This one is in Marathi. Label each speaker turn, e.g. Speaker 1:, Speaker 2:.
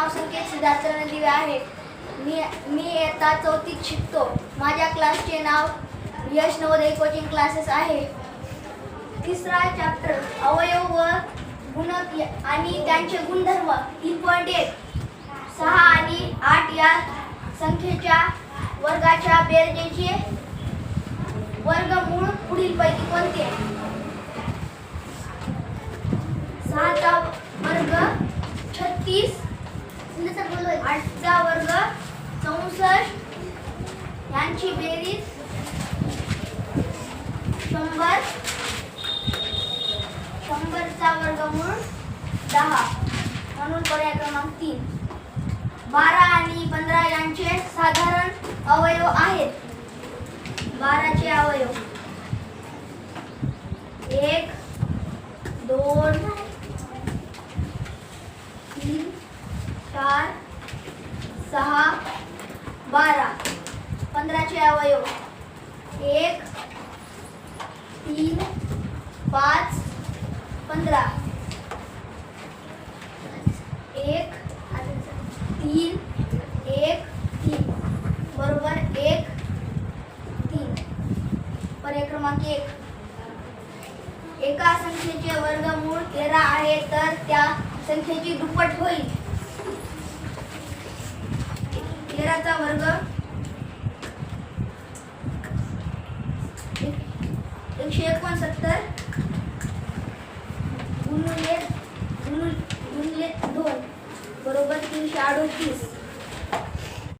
Speaker 1: नाव संकेत सिद्धार्थ दिवे आहे. मी इयत्ता 4थीत शिकतो. माझ्या क्लासचे नाव यश नवोदय कोचिंग क्लासेस आहे. तिसरा चॅप्टर अवयव व गुणक आणि त्यांचे गुणधर्म 3.1. 6 आणि 8 या संख्येच्या वर्गाच्या बेरजेचे वर्गमूळ पुढीलपैकी कोणते? 6 चा वर्ग 36, 8 चा वर्ग 64, यांची बेरीज 100, 100 चा वर्गमूळ 10. म्हणून पर्याय क्रमांक 3. 12 आणि 15 यांचे साधारण अवयव आहेत. 12 चे अवयव 1, 2, 3, 4, 6, 12. 15 चे अवयव 1, 3, 5, 15. 1, 3, 1, 3 बरोबर 1, 3. पर्याय क्रमांक 1. एका संख्येचे वर्गमूळ 13 आहे तर त्या संख्येची दुप्पट होईल. 13 चा वर्ग 169 गुणिले 2 बरोबर 338.